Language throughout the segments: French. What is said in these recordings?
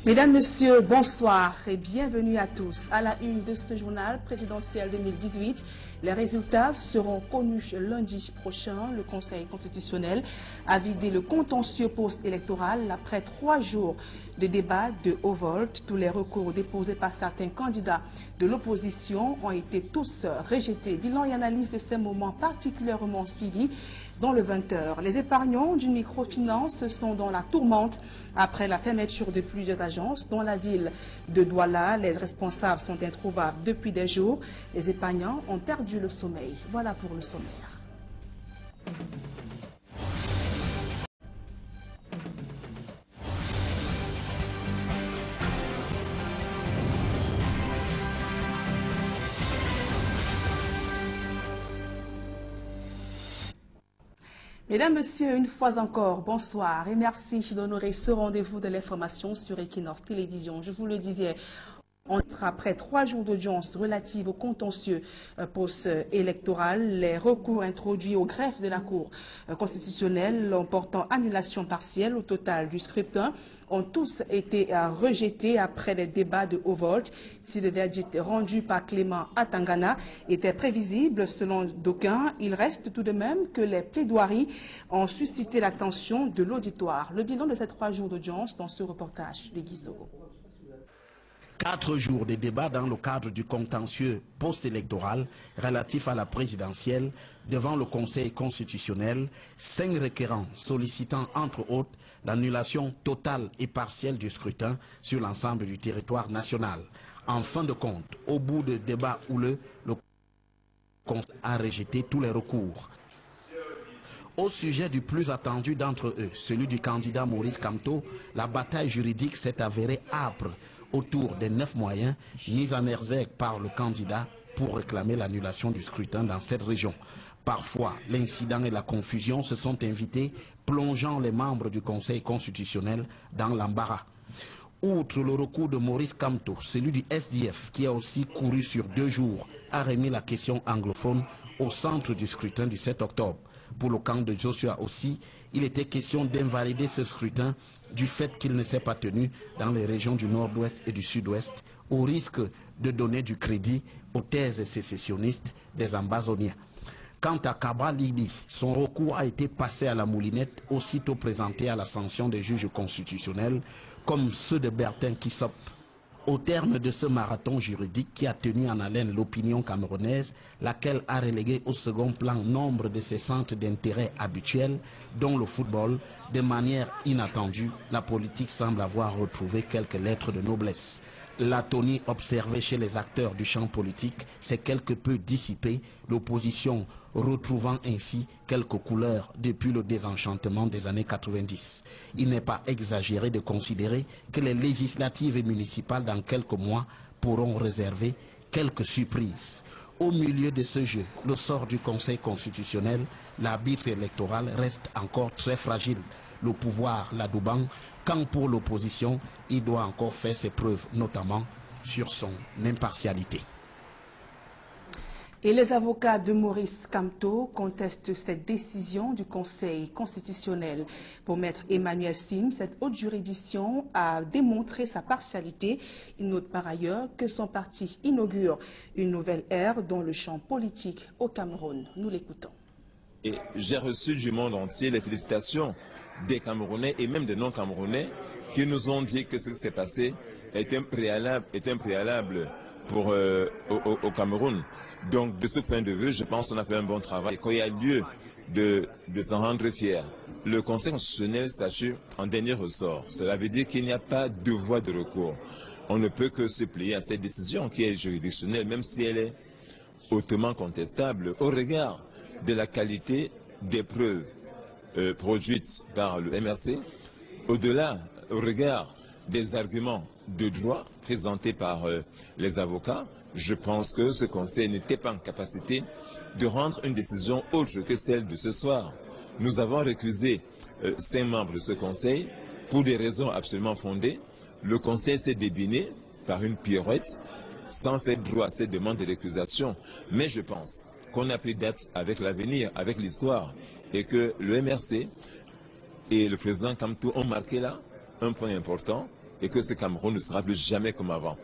Mesdames, Messieurs, bonsoir et bienvenue à tous. À la une de ce journal présidentiel 2018, les résultats seront connus lundi prochain. Le Conseil constitutionnel a vidé le contentieux post-électoral après 3 jours de débat de haut volte. Tous les recours déposés par certains candidats de l'opposition ont été tous rejetés. Bilan et analyse de ces moments particulièrement suivis dans le 20h. Les épargnants d'une microfinance sont dans la tourmente après la fermeture de plusieurs agences dans la ville de Douala. Les responsables sont introuvables depuis des jours. Les épargnants ont perdu le sommeil. Voilà pour le sommaire. Mesdames, Messieurs, une fois encore, bonsoir et merci d'honorer ce rendez-vous de l'information sur Equinox Télévision. Je vous le disais, après 3 jours d'audience relative au contentieux post-électoral, les recours introduits au greffe de la Cour constitutionnelle en portant annulation partielle au total du scrutin ont tous été rejetés après les débats de haut volte. Si le verdict rendu par Clément Atangana était prévisible selon d'aucuns, il reste tout de même que les plaidoiries ont suscité l'attention de l'auditoire. Le bilan de ces 3 jours d'audience dans ce reportage de Guizot. 4 jours de débats dans le cadre du contentieux post-électoral relatif à la présidentielle devant le Conseil constitutionnel, 5 requérants sollicitant entre autres l'annulation totale et partielle du scrutin sur l'ensemble du territoire national. En fin de compte, au bout de débats houleux, le Conseil a rejeté tous les recours. Au sujet du plus attendu d'entre eux, celui du candidat Maurice Kamto, la bataille juridique s'est avérée âpre autour des 9 moyens mis en exergue par le candidat pour réclamer l'annulation du scrutin dans cette région. Parfois, l'incident et la confusion se sont invités, plongeant les membres du Conseil constitutionnel dans l'embarras. Outre le recours de Maurice Kamto, celui du SDF, qui a aussi couru sur 2 jours, a remis la question anglophone au centre du scrutin du 7 octobre. Pour le camp de Joshua aussi, il était question d'invalider ce scrutin du fait qu'il ne s'est pas tenu dans les régions du nord-ouest et du sud-ouest, au risque de donner du crédit aux thèses sécessionnistes des ambazoniens. Quant à Kaba Lili, son recours a été passé à la moulinette, aussitôt présenté à la sanction des juges constitutionnels, comme ceux de Bertin Kissop. Au terme de ce marathon juridique qui a tenu en haleine l'opinion camerounaise, laquelle a relégué au second plan nombre de ses centres d'intérêt habituels, dont le football, de manière inattendue, la politique semble avoir retrouvé quelques lettres de noblesse. L'atonie observée chez les acteurs du champ politique s'est quelque peu dissipée, l'opposition retrouvant ainsi quelques couleurs depuis le désenchantement des années 90. Il n'est pas exagéré de considérer que les législatives et municipales dans quelques mois pourront réserver quelques surprises. Au milieu de ce jeu, le sort du Conseil constitutionnel, l'arbitre électoral reste encore très fragile. Le pouvoir l'adouban, quand pour l'opposition, il doit encore faire ses preuves, notamment sur son impartialité. Et les avocats de Maurice Kamto contestent cette décision du Conseil constitutionnel. Pour maître Emmanuel Sim, cette haute juridiction a démontré sa partialité. Il note par ailleurs que son parti inaugure une nouvelle ère dans le champ politique au Cameroun. Nous l'écoutons. J'ai reçu du monde entier les félicitations des Camerounais et même des non-Camerounais qui nous ont dit que ce qui s'est passé est un préalable pour, au Cameroun. Donc de ce point de vue, je pense qu'on a fait un bon travail et qu'il y a lieu de s'en rendre fier. Le Conseil constitutionnel statue en dernier ressort. Cela veut dire qu'il n'y a pas de voie de recours. On ne peut que se plier à cette décision qui est juridictionnelle, même si elle est hautement contestable au regard de la qualité des preuves produites par le MRC, au-delà, au regard des arguments de droit présentés par les avocats. Je pense que ce Conseil n'était pas en capacité de rendre une décision autre que celle de ce soir. Nous avons récusé 5 membres de ce Conseil pour des raisons absolument fondées. Le Conseil s'est débiné par une pirouette sans faire droit à cette demande de récusation. Mais je pense qu'on a pris date avec l'avenir, avec l'histoire, et que le MRC et le président Kamto ont marqué là un point important, et que ce Cameroun ne sera plus jamais comme avant.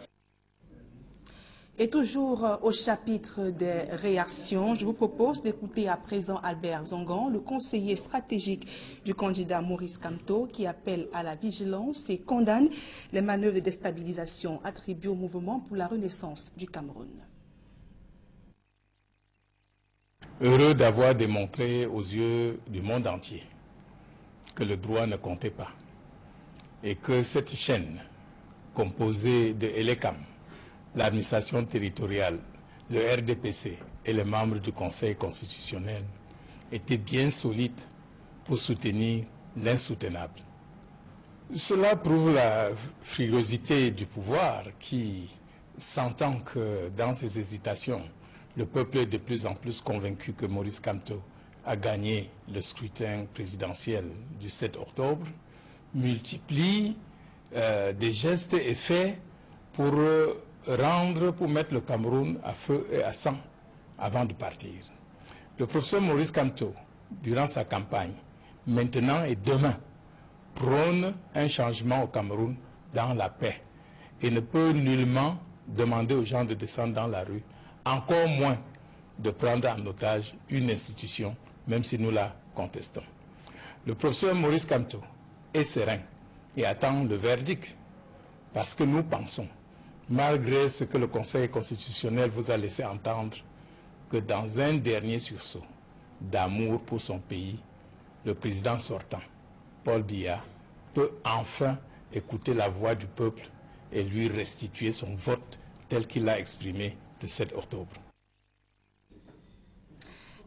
Et toujours au chapitre des réactions, je vous propose d'écouter à présent Albert Zongan, le conseiller stratégique du candidat Maurice Kamto, qui appelle à la vigilance et condamne les manœuvres de déstabilisation attribuées au mouvement pour la renaissance du Cameroun. Heureux d'avoir démontré aux yeux du monde entier que le droit ne comptait pas et que cette chaîne composée de ELECAM, l'administration territoriale, le RDPC et les membres du Conseil constitutionnel étaient bien solides pour soutenir l'insoutenable. Cela prouve la frilosité du pouvoir qui, sentant que dans ses hésitations, le peuple est de plus en plus convaincu que Maurice Kamto a gagné le scrutin présidentiel du 7 octobre, multiplie des gestes et faits pour mettre le Cameroun à feu et à sang avant de partir. Le professeur Maurice Kamto, durant sa campagne, maintenant et demain, prône un changement au Cameroun dans la paix et ne peut nullement demander aux gens de descendre dans la rue, encore moins de prendre en otage une institution, même si nous la contestons. Le professeur Maurice Kamto est serein et attend le verdict, parce que nous pensons, malgré ce que le Conseil constitutionnel vous a laissé entendre, que dans un dernier sursaut d'amour pour son pays, le président sortant, Paul Biya, peut enfin écouter la voix du peuple et lui restituer son vote tel qu'il l'a exprimé le 7 octobre.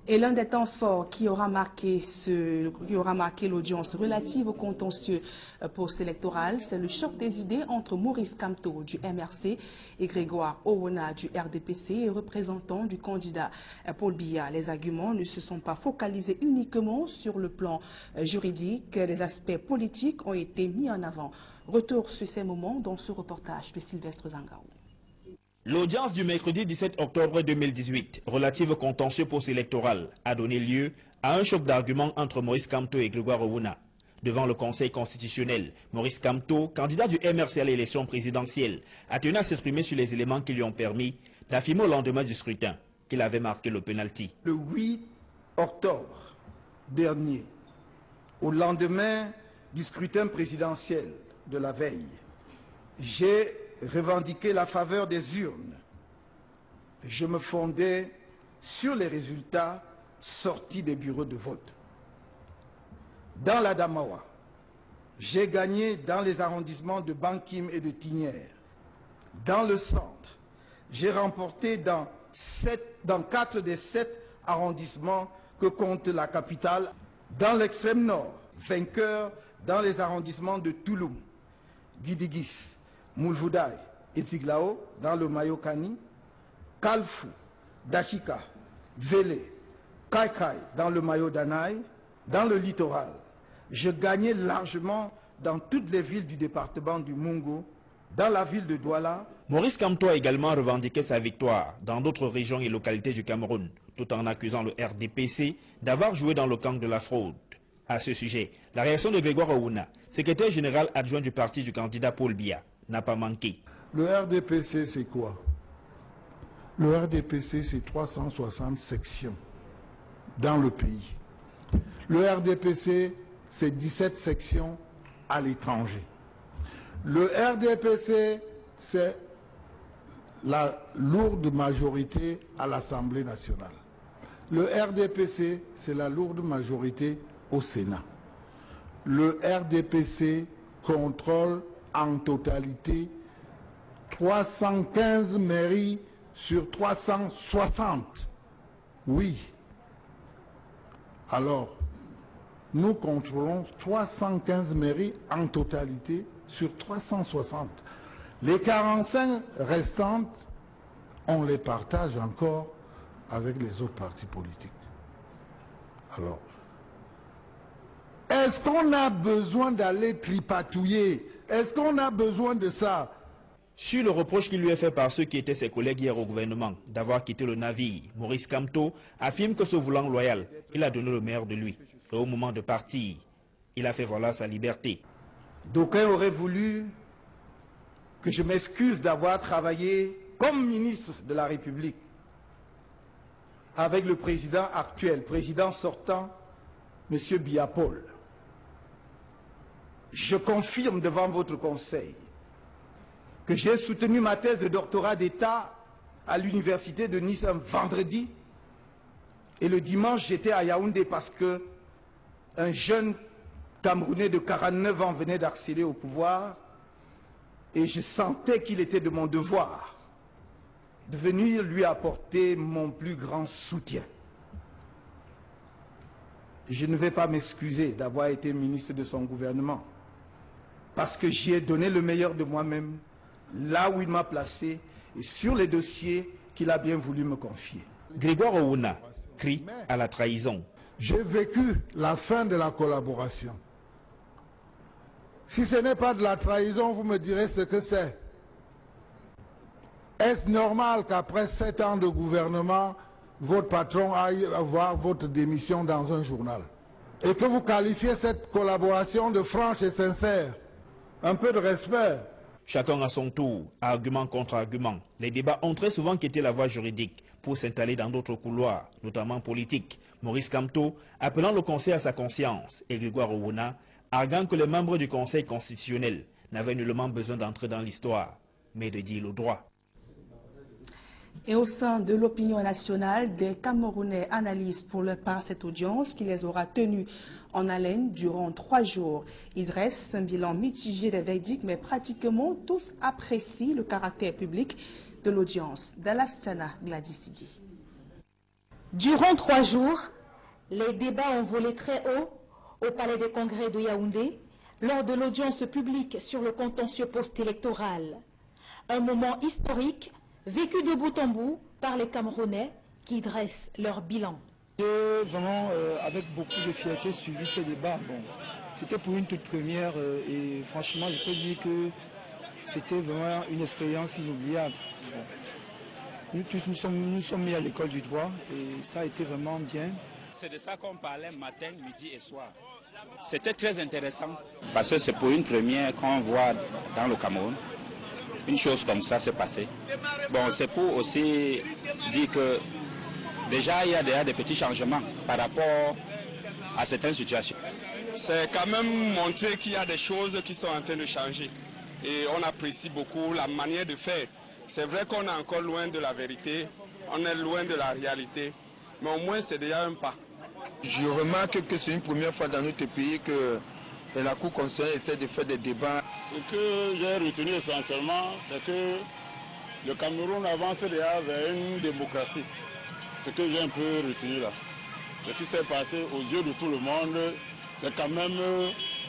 Et l'un des temps forts qui aura marqué l'audience relative au contentieux post-électoral, c'est le choc des idées entre Maurice Kamto du MRC et Grégoire Owona du RDPC, représentant du candidat Paul Biya. Les arguments ne se sont pas focalisés uniquement sur le plan juridique, les aspects politiques ont été mis en avant. Retour sur ces moments dans ce reportage de Sylvestre Zangaou. L'audience du mercredi 17 octobre 2018, relative au contentieux post-électoral, a donné lieu à un choc d'arguments entre Maurice Kamto et Grégoire Owona. Devant le Conseil constitutionnel, Maurice Kamto, candidat du MRC à l'élection présidentielle, a tenu à s'exprimer sur les éléments qui lui ont permis d'affirmer au lendemain du scrutin qu'il avait marqué le penalty. Le 8 octobre dernier, au lendemain du scrutin présidentiel de la veille, j'ai revendiquer la faveur des urnes. Je me fondais sur les résultats sortis des bureaux de vote. Dans la Damawa, j'ai gagné dans les arrondissements de Bankim et de Tignière. Dans le centre, j'ai remporté dans 4 des 7 arrondissements que compte la capitale. Dans l'extrême nord, vainqueur dans les arrondissements de Touloum, Guidigis, Moulvoudaï et Ziglao dans le Mayokani, Kalfou, Dachika, Vélé, Kaikai dans le Mayo-Danaï, dans le littoral. Je gagnais largement dans toutes les villes du département du Mungo, dans la ville de Douala. Maurice Kamto a également revendiqué sa victoire dans d'autres régions et localités du Cameroun, tout en accusant le RDPC d'avoir joué dans le camp de la fraude. À ce sujet, la réaction de Grégoire Owona, secrétaire général adjoint du parti du candidat Paul Biya, n'a pas manqué. Le RDPC, c'est quoi? Le RDPC, c'est 360 sections dans le pays. Le RDPC, c'est 17 sections à l'étranger. Le RDPC, c'est la lourde majorité à l'Assemblée nationale. Le RDPC, c'est la lourde majorité au Sénat. Le RDPC contrôle en totalité 315 mairies sur 360. Oui. Alors, nous contrôlons 315 mairies en totalité sur 360. Les 45 restantes, on les partage encore avec les autres partis politiques. Alors, est-ce qu'on a besoin d'aller tripatouiller? Est-ce qu'on a besoin de ça? Sur le reproche qui lui est fait par ceux qui étaient ses collègues hier au gouvernement d'avoir quitté le navire, Maurice Kamto affirme que se voulant loyal, il a donné le meilleur de lui. Et au moment de partir, il a fait valoir sa liberté. D'aucuns auraient voulu que je m'excuse d'avoir travaillé comme ministre de la République avec le président actuel, président sortant, M. Biya Paul. Je confirme devant votre conseil que j'ai soutenu ma thèse de doctorat d'État à l'université de Nice un vendredi et le dimanche j'étais à Yaoundé parce que un jeune Camerounais de 49 ans venait d'accéder au pouvoir et je sentais qu'il était de mon devoir de venir lui apporter mon plus grand soutien. Je ne vais pas m'excuser d'avoir été ministre de son gouvernement parce que j'y ai donné le meilleur de moi-même là où il m'a placé et sur les dossiers qu'il a bien voulu me confier. Grégoire Owuna crie à la trahison. J'ai vécu la fin de la collaboration. Si ce n'est pas de la trahison, vous me direz ce que c'est. Est-ce normal qu'après 7 ans de gouvernement, votre patron aille avoir votre démission dans un journal? Et que vous qualifiez cette collaboration de franche et sincère? Un peu de respect. Chacun à son tour, argument contre argument. Les débats ont très souvent quitté la voie juridique pour s'installer dans d'autres couloirs, notamment politiques. Maurice Kamto appelant le Conseil à sa conscience et Grégoire Owuna arguant que les membres du Conseil constitutionnel n'avaient nullement besoin d'entrer dans l'histoire, mais de dire le droit. Et au sein de l'opinion nationale, des Camerounais analysent pour leur part cette audience qui les aura tenus en haleine durant 3 jours. Ils dressent un bilan mitigé des verdicts, mais pratiquement tous apprécient le caractère public de l'audience. Dalastana Gladysidi. Durant 3 jours, les débats ont volé très haut au Palais des Congrès de Yaoundé lors de l'audience publique sur le contentieux post-électoral. Un moment historique vécu de bout en bout par les Camerounais qui dressent leur bilan. J'ai vraiment, avec beaucoup de fierté, suivi ce débat. Bon, c'était pour une toute première et franchement, je peux dire que c'était vraiment une expérience inoubliable. Bon. Nous tous, nous sommes mis à l'école du droit et ça a été vraiment bien. C'est de ça qu'on parlait matin, midi et soir. C'était très intéressant parce que c'est pour une première qu'on voit dans le Cameroun. Une chose comme ça s'est passée. Bon, c'est pour aussi dire que déjà il y a déjà des petits changements par rapport à certaines situations. C'est quand même montrer qu'il y a des choses qui sont en train de changer. Et on apprécie beaucoup la manière de faire. C'est vrai qu'on est encore loin de la vérité, on est loin de la réalité, mais au moins c'est déjà un pas. Je remarque que c'est une première fois dans notre pays que la Cour constitutionnelle essaie de faire des débats. Ce que j'ai retenu essentiellement, c'est que le Cameroun avance déjà vers une démocratie. Ce que j'ai un peu retenu là. Ce qui s'est passé aux yeux de tout le monde, c'est quand même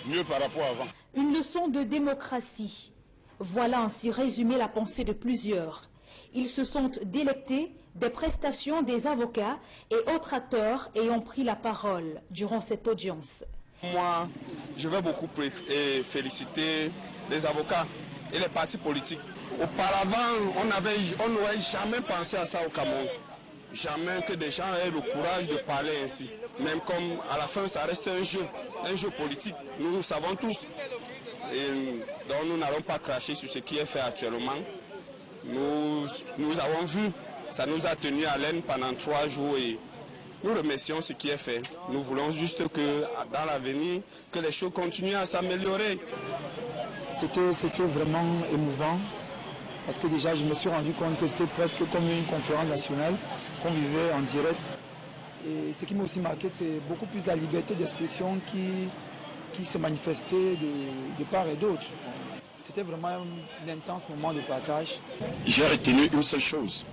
mieux par rapport à avant. Une leçon de démocratie. Voilà ainsi résumé la pensée de plusieurs. Ils se sont délectés des prestations des avocats et autres acteurs ayant pris la parole durant cette audience. Moi, je vais beaucoup féliciter les avocats et les partis politiques. Auparavant, on n'aurait jamais pensé à ça au Cameroun. Jamais que des gens aient le courage de parler ainsi. Même comme à la fin, ça reste un jeu politique. Nous le savons tous. Et donc nous n'allons pas cracher sur ce qui est fait actuellement. Nous avons vu, ça nous a tenu à haleine pendant 3 jours et nous remercions ce qui est fait. Nous voulons juste que dans l'avenir, que les choses continuent à s'améliorer. C'était vraiment émouvant parce que déjà je me suis rendu compte que c'était presque comme une conférence nationale qu'on vivait en direct. Et ce qui m'a aussi marqué, c'est beaucoup plus la liberté d'expression qui se manifestait de part et d'autre. C'était vraiment un intense moment de partage. J'ai retenu une seule chose.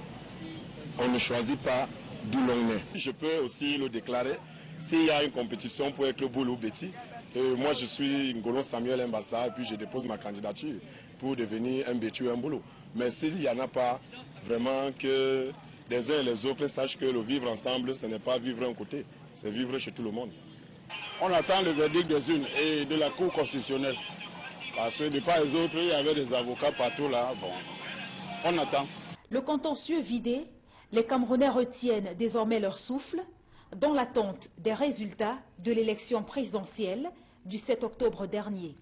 On ne choisit pas d'où l'on est. Je peux aussi le déclarer. S'il y a une compétition pour être Boulou ou Betty, moi je suis Ngolo Samuel Mbassa et puis je dépose ma candidature pour devenir un Betty ou un Boulou. Mais s'il n'y en a pas, vraiment que les uns et les autres sachent que le vivre ensemble, ce n'est pas vivre un côté, c'est vivre chez tout le monde. On attend le verdict des unes et de la Cour constitutionnelle. Parce que de part et d'autre, il y avait des avocats partout là. Bon, on attend. Le contentieux vidé, les Camerounais retiennent désormais leur souffle dans l'attente des résultats de l'élection présidentielle du 7 octobre dernier.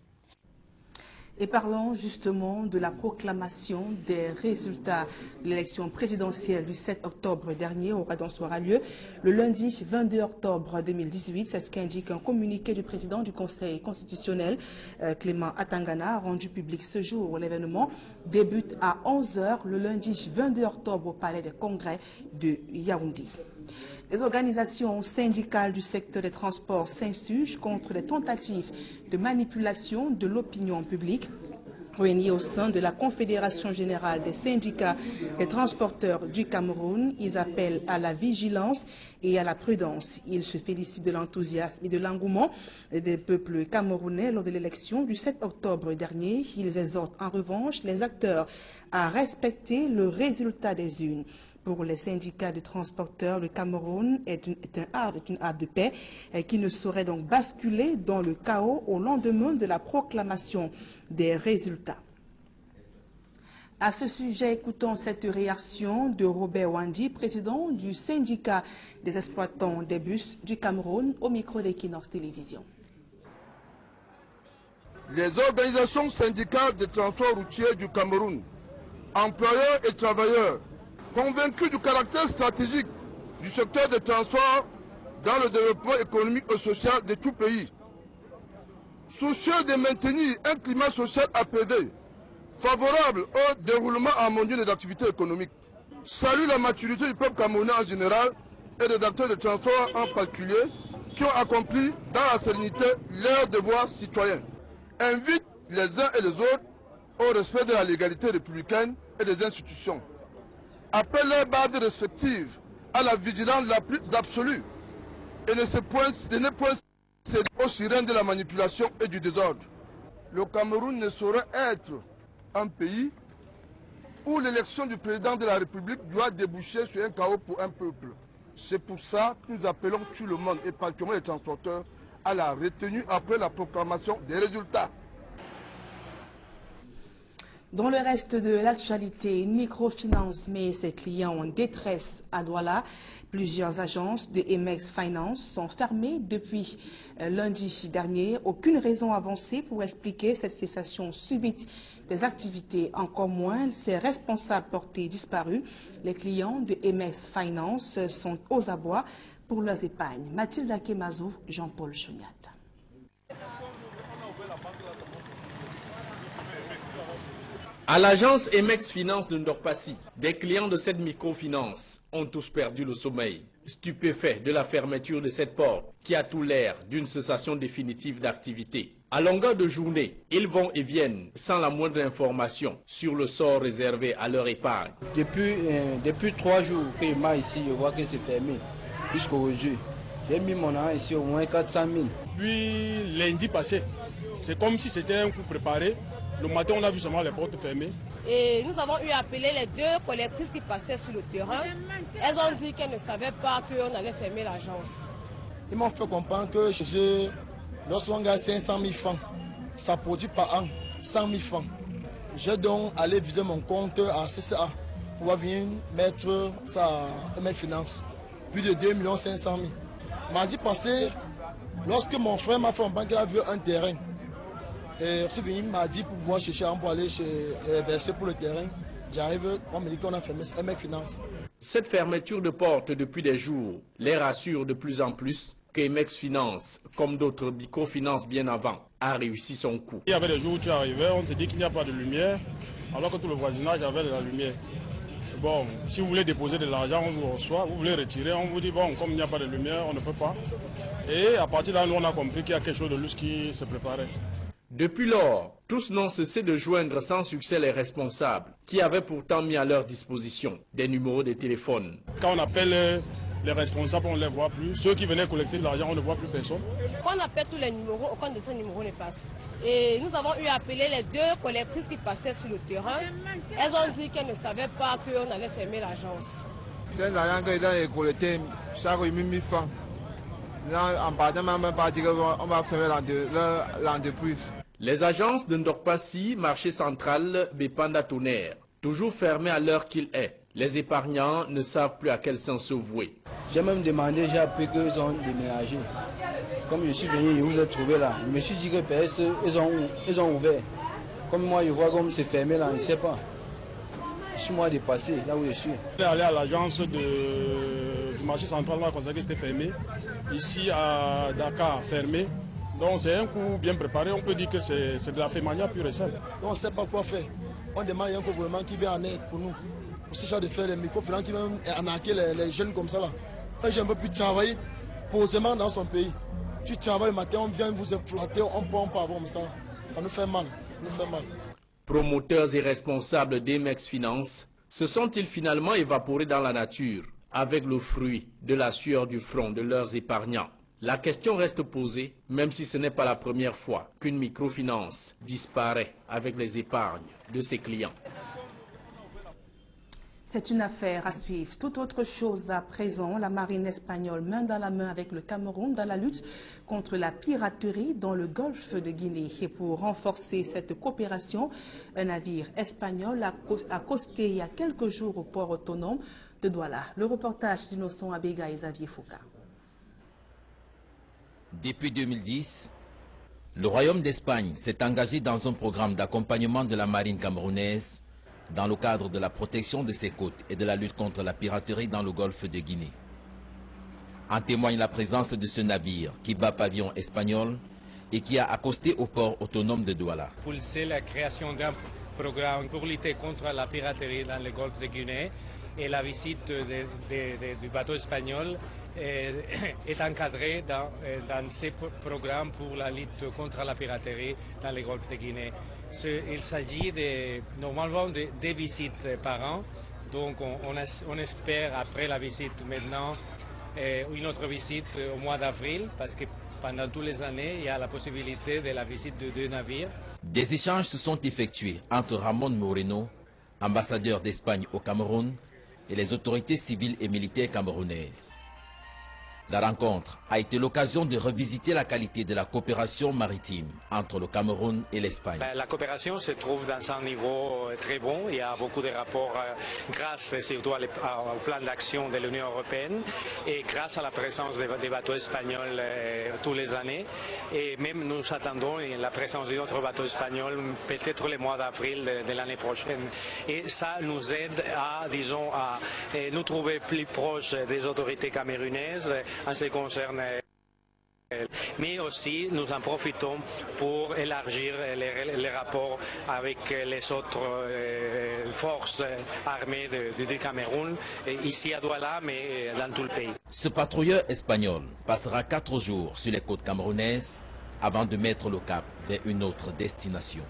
Et parlons justement de la proclamation des résultats de l'élection présidentielle du 7 octobre dernier. Aura lieu le lundi 22 octobre 2018. C'est ce qu'indique un communiqué du président du Conseil constitutionnel, Clément Atangana, rendu public ce jour. L'événement débute à 11 h le lundi 22 octobre au Palais des Congrès de Yaoundé. Les organisations syndicales du secteur des transports s'insurgent contre les tentatives de manipulation de l'opinion publique. Réunis au sein de la Confédération générale des syndicats des transporteurs du Cameroun, ils appellent à la vigilance et à la prudence. Ils se félicitent de l'enthousiasme et de l'engouement des peuples camerounais lors de l'élection du 7 octobre dernier. Ils exhortent en revanche les acteurs à respecter le résultat des urnes. Pour les syndicats de transporteurs, le Cameroun est une havre de paix qui ne saurait donc basculer dans le chaos au lendemain de la proclamation des résultats. À ce sujet, écoutons cette réaction de Robert Wandi, président du syndicat des exploitants des bus du Cameroun, au micro d'Equinox Télévision. Les organisations syndicales de transport routier du Cameroun, employeurs et travailleurs, convaincus du caractère stratégique du secteur des transports dans le développement économique et social de tout pays, soucieux de maintenir un climat social apaisé, favorable au déroulement harmonieux des activités économiques, salue la maturité du peuple camerounais en général et des acteurs de transport en particulier qui ont accompli dans la sérénité leur devoir citoyen, invite les uns et les autres au respect de la légalité républicaine et des institutions, appelle les bases respectives à la vigilance la plus absolue et ne point céder aux sirènes de la manipulation et du désordre. Le Cameroun ne saurait être un pays où l'élection du président de la République doit déboucher sur un chaos pour un peuple. C'est pour ça que nous appelons tout le monde, et particulièrement les transporteurs, à la retenue après la proclamation des résultats. Dans le reste de l'actualité, Microfinance met ses clients en détresse à Douala. Plusieurs agences de Emex Finance sont fermées depuis lundi dernier. Aucune raison avancée pour expliquer cette cessation subite des activités, encore moins ses responsables portés disparus. Les clients de Emex Finance sont aux abois pour leurs épargnes. Mathilde Akemazou, Jean-Paul Chouniat. À l'agence Emex Finance de Ndorpassi, des clients de cette microfinance ont tous perdu le sommeil, stupéfaits de la fermeture de cette porte qui a tout l'air d'une cessation définitive d'activité. À longueur de journée, ils vont et viennent sans la moindre information sur le sort réservé à leur épargne. Depuis 3 jours que je suis ici, je vois que c'est fermé jusqu'aujourd'hui. J'ai mis mon argent ici au moins 400 000. Puis lundi passé, c'est comme si c'était un coup préparé. Le matin, on a vu seulement les portes fermées. Et nous avons eu appelé les 2 collectrices qui passaient sur le terrain. Elles ont dit qu'elles ne savaient pas qu'on allait fermer l'agence. Ils m'ont fait comprendre que chez eux, lorsqu'on gagne 500 000 francs, ça produit par an 100 000 francs. J'ai donc allé vider mon compte à CCA pour venir mettre ça à mes finances. Plus de 2 500 000. Mardi passé, lorsque mon frère m'a fait un banque, il a vu un terrain. Et il m'a dit pour pouvoir chercher pour aller verser pour le terrain. J'arrive, on me dit qu'on a fermé Emex Finance. Cette fermeture de porte depuis des jours les rassure de plus en plus qu'Emex Finance, comme d'autres microfinances bien avant, a réussi son coup. Il y avait des jours où tu arrivais, on te dit qu'il n'y a pas de lumière, alors que tout le voisinage avait de la lumière. Bon, si vous voulez déposer de l'argent, on vous reçoit, vous voulez retirer, on vous dit bon, comme il n'y a pas de lumière, on ne peut pas. Et à partir de là, nous on a compris qu'il y a quelque chose de louche qui se préparait. Depuis lors, tous n'ont cessé de joindre sans succès les responsables, qui avaient pourtant mis à leur disposition des numéros de téléphone. Quand on appelle les responsables, on ne les voit plus. Ceux qui venaient collecter de l'argent, on ne voit plus personne. Quand on appelle tous les numéros, aucun de ces numéros ne passe. Et nous avons eu appelé les 2 collectrices qui passaient sur le terrain. Elles ont dit qu'elles ne savaient pas qu'on allait fermer l'agence. C'est l'argent qu'ils ont collecté, chaque 1 000 francs. En partant, même pas dit qu'on va fermer l'entreprise. Les agences de Ndorpassi, marché central, Bépanda Tonnerre, toujours fermées à l'heure qu'il est. Les épargnants ne savent plus à quel sens se vouer. J'ai même demandé, j'ai appris qu'ils ont déménagé. Comme je suis venu, je vous ai trouvé là. Je me suis dit que ils ont ouvert. Comme moi, je vois comme c'est fermé là, je ne sais pas. Je suis moi dépassé, là où je suis. Je suis allé à l'agence du marché central, on a constaté que c'était fermé. Ici à Dakar, fermé. Donc c'est un coup bien préparé, on peut dire que c'est de la fémania pure et simple. On ne sait pas quoi faire. On demande un gouvernement qui vient en aide pour nous. Pour ce genre de faire des microfinances qui vont arnaquer les jeunes comme ça là. J'ai un peu plus travailler posément dans son pays. Tu travailles le matin, on vient vous flatter, on prend pas comme ça. Ça nous fait mal. Ça nous fait mal. Promoteurs et responsables d'Emex Finance se sont-ils finalement évaporés dans la nature avec le fruit de la sueur du front de leurs épargnants? La question reste posée, même si ce n'est pas la première fois qu'une microfinance disparaît avec les épargnes de ses clients. C'est une affaire à suivre. Tout autre chose à présent, la marine espagnole main dans la main avec le Cameroun dans la lutte contre la piraterie dans le golfe de Guinée. Et pour renforcer cette coopération, un navire espagnol a accosté il y a quelques jours au port autonome de Douala. Le reportage d'Innocent Abega et Xavier Foucault. Depuis 2010, le Royaume d'Espagne s'est engagé dans un programme d'accompagnement de la marine camerounaise dans le cadre de la protection de ses côtes et de la lutte contre la piraterie dans le golfe de Guinée. En témoigne la présence de ce navire qui bat pavillon espagnol et qui a accosté au port autonome de Douala. Pulser la création d'un programme pour lutter contre la piraterie dans le golfe de Guinée et la visite du bateau espagnol est encadrée dans ces programmes pour la lutte contre la piraterie dans le golfe de Guinée. Il s'agit normalement de 2 visites par an, donc on espère après la visite maintenant une autre visite au mois d'avril, parce que pendant toutes les années il y a la possibilité de la visite de 2 navires. Des échanges se sont effectués entre Ramon Moreno, ambassadeur d'Espagne au Cameroun, et les autorités civiles et militaires camerounaises. La rencontre a été l'occasion de revisiter la qualité de la coopération maritime entre le Cameroun et l'Espagne. La coopération se trouve dans un niveau très bon. Il y a beaucoup de rapports grâce surtout au plan d'action de l'Union européenne et grâce à la présence des bateaux espagnols tous les années. Et même nous attendons la présence d'autres bateaux espagnols peut-être le mois d'avril de l'année prochaine. Et ça nous aide à, disons, à nous trouver plus proches des autorités camerounaises en ce qui concerne, mais aussi nous en profitons pour élargir les rapports avec les autres forces armées du Cameroun, ici à Douala, mais dans tout le pays. Ce patrouilleur espagnol passera 4 jours sur les côtes camerounaises avant de mettre le cap vers une autre destination.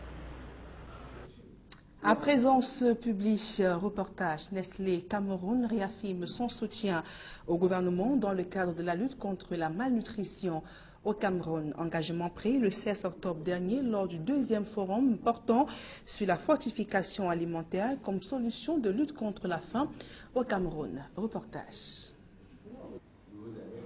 À présent, ce public reportage, Nestlé Cameroun réaffirme son soutien au gouvernement dans le cadre de la lutte contre la malnutrition au Cameroun. Engagement pris le 16 octobre dernier lors du 2e forum portant sur la fortification alimentaire comme solution de lutte contre la faim au Cameroun. Reportage.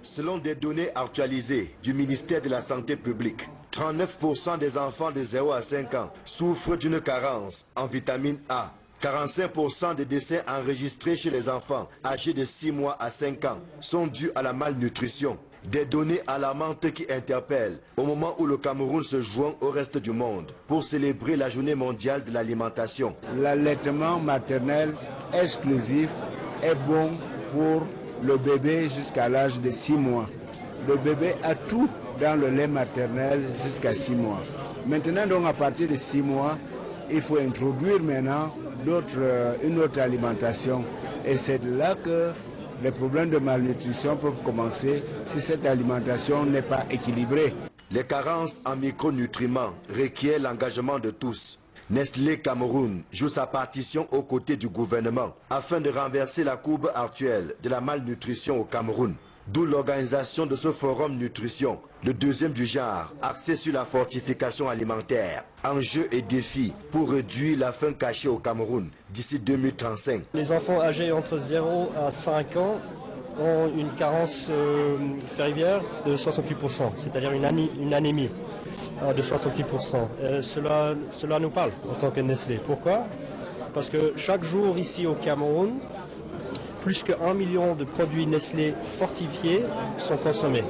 Selon des données actualisées du ministère de la Santé publique, 39% des enfants de 0 à 5 ans souffrent d'une carence en vitamine A. 45% des décès enregistrés chez les enfants âgés de 6 mois à 5 ans sont dus à la malnutrition. Des données alarmantes qui interpellent au moment où le Cameroun se joint au reste du monde pour célébrer la journée mondiale de l'alimentation. L'allaitement maternel exclusif est bon pour le bébé jusqu'à l'âge de 6 mois. Le bébé a tout dans le lait maternel jusqu'à 6 mois. Maintenant, donc, à partir de 6 mois, il faut introduire maintenant une autre alimentation. Et c'est là que les problèmes de malnutrition peuvent commencer si cette alimentation n'est pas équilibrée. Les carences en micronutriments requièrent l'engagement de tous. Nestlé Cameroun joue sa partition aux côtés du gouvernement afin de renverser la courbe actuelle de la malnutrition au Cameroun. D'où l'organisation de ce forum nutrition, le 2e du genre, axé sur la fortification alimentaire. Enjeux et défis pour réduire la faim cachée au Cameroun d'ici 2035. Les enfants âgés entre 0 à 5 ans ont une carence ferroviaire de 68%, c'est-à-dire une anémie de 68%. Cela nous parle en tant que Nestlé. Pourquoi? Parce que chaque jour ici au Cameroun, plus que 1 million de produits Nestlé fortifiés sont consommés.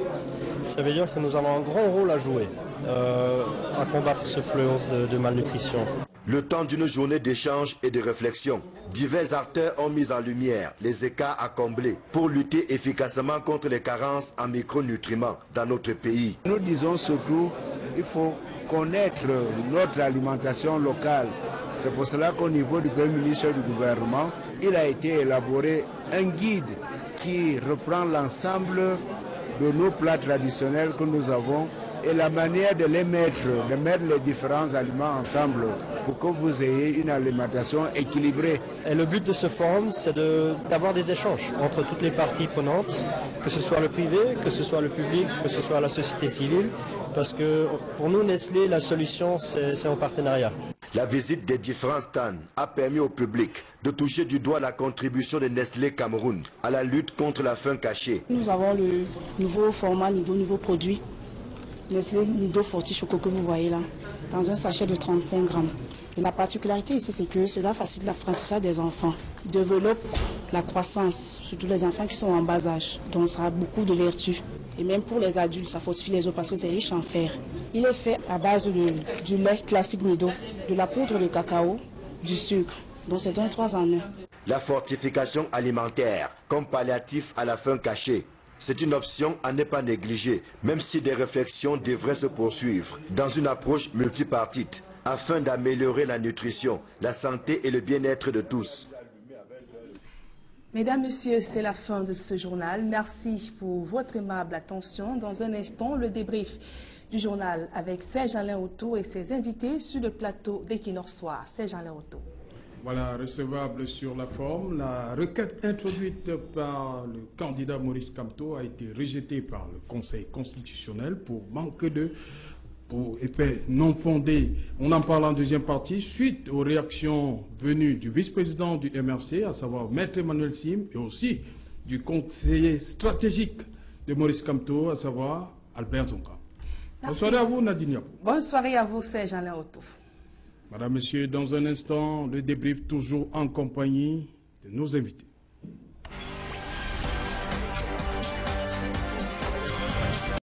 Ça veut dire que nous avons un grand rôle à jouer à combattre ce fléau de malnutrition. Le temps d'une journée d'échange et de réflexion, divers acteurs ont mis en lumière les écarts à combler pour lutter efficacement contre les carences en micronutriments dans notre pays. Nous disons surtout qu'il faut connaître notre alimentation locale. C'est pour cela qu'au niveau du Premier ministre du gouvernement, il a été élaboré un guide qui reprend l'ensemble de nos plats traditionnels que nous avons et la manière de mettre les différents aliments ensemble pour que vous ayez une alimentation équilibrée. Et le but de ce forum, c'est d'avoir des échanges entre toutes les parties prenantes, que ce soit le privé, que ce soit le public, que ce soit la société civile, parce que pour nous, Nestlé, la solution, c'est en partenariat. La visite des différents stands a permis au public de toucher du doigt la contribution de Nestlé Cameroun à la lutte contre la faim cachée. Nous avons le nouveau format, nouveau produit. Nestlé Nido Forti Choco que vous voyez là, dans un sachet de 35 grammes. Et la particularité ici, c'est que cela facilite l'apprentissage des enfants. Il développe la croissance, surtout les enfants qui sont en bas âge. Donc ça a beaucoup de vertus. Et même pour les adultes, ça fortifie les os parce que c'est riche en fer. Il est fait à base du lait classique Nido, de la poudre de cacao, du sucre. Donc c'est un 3 en 1. La fortification alimentaire comme palliatif à la faim cachée. C'est une option à ne pas négliger, même si des réflexions devraient se poursuivre dans une approche multipartite afin d'améliorer la nutrition, la santé et le bien-être de tous. Mesdames, Messieurs, c'est la fin de ce journal. Merci pour votre aimable attention. Dans un instant, le débrief du journal avec Serge-Alain Otto et ses invités sur le plateau d'Equinox Soir. Serge-Alain Otto. Voilà, recevable sur la forme, la requête introduite par le candidat Maurice Kamto a été rejetée par le Conseil constitutionnel pour manque de effets non fondés. On en parle en deuxième partie, suite aux réactions venues du vice-président du MRC, à savoir Maître Emmanuel Sim, et aussi du conseiller stratégique de Maurice Kamto, à savoir Albert Zonga. Bonsoir à vous, Nadine Yabou. Bonne soirée à vous, Serge-Alain Otto. Madame, Monsieur, dans un instant, le débrief toujours en compagnie de nos invités.